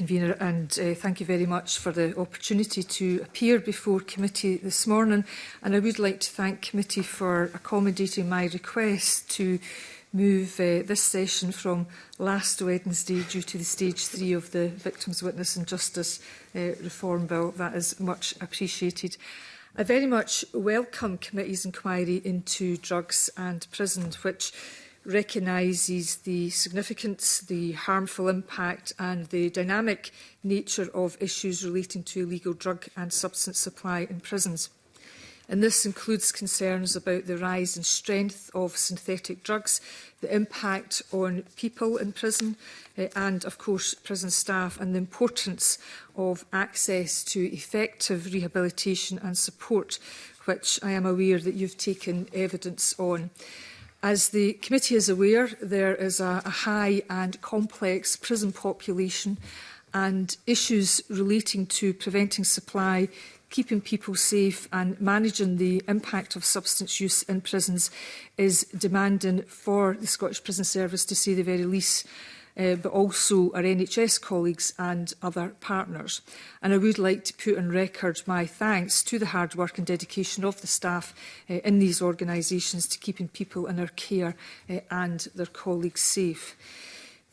Convener, and thank you very much for the opportunity to appear before committee this morning. And I would like to thank committee for accommodating my request to move this session from last Wednesday due to the stage 3 of the Victims' Witness and Justice Reform Bill. That is much appreciated. I very much welcome committee's inquiry into drugs and prison, which recognises the significance, the harmful impact and the dynamic nature of issues relating to illegal drug and substance supply in prisons. And this includes concerns about the rise in strength of synthetic drugs, the impact on people in prison and, of course, prison staff, and the importance of access to effective rehabilitation and support, which I am aware that you've taken evidence on. As the committee is aware, there is a high and complex prison population, and issues relating to preventing supply, keeping people safe and managing the impact of substance use in prisons is demanding for the Scottish Prison Service, to say the very least, but also our NHS colleagues and other partners. And I would like to put on record my thanks to the hard work and dedication of the staff in these organisations to keeping people in our care and their colleagues safe.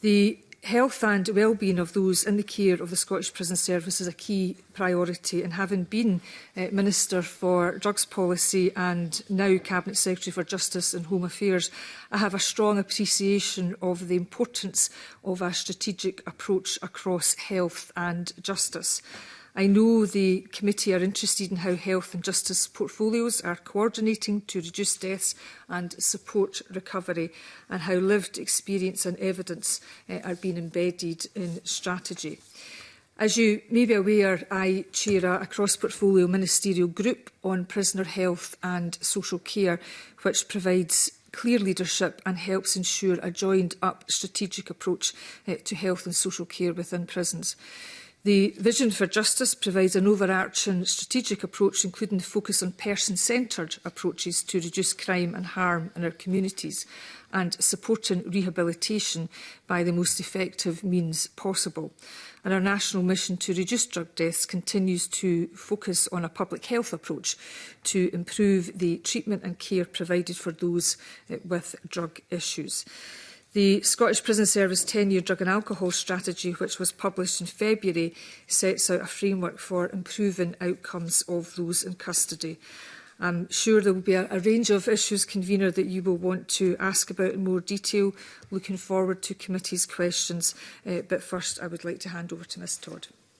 The health and well-being of those in the care of the Scottish Prison Service is a key priority, and having been Minister for Drugs Policy and now Cabinet Secretary for Justice and Home Affairs, I have a strong appreciation of the importance of a strategic approach across health and justice. I know the committee are interested in how health and justice portfolios are coordinating to reduce deaths and support recovery, and how lived experience and evidence are being embedded in strategy. As you may be aware, I chair a cross-portfolio ministerial group on prisoner health and social care, which provides clear leadership and helps ensure a joined-up strategic approach to health and social care within prisons. The Vision for Justice provides an overarching strategic approach, including the focus on person-centred approaches to reduce crime and harm in our communities, and supporting rehabilitation by the most effective means possible. And our national mission to reduce drug deaths continues to focus on a public health approach to improve the treatment and care provided for those with drug issues. The Scottish Prison Service 10-year drug and alcohol strategy, which was published in February, sets out a framework for improving outcomes of those in custody. I'm sure there will be a range of issues, Convener, that you will want to ask about in more detail. Looking forward to committee's questions. But first, I would like to hand over to Ms Todd.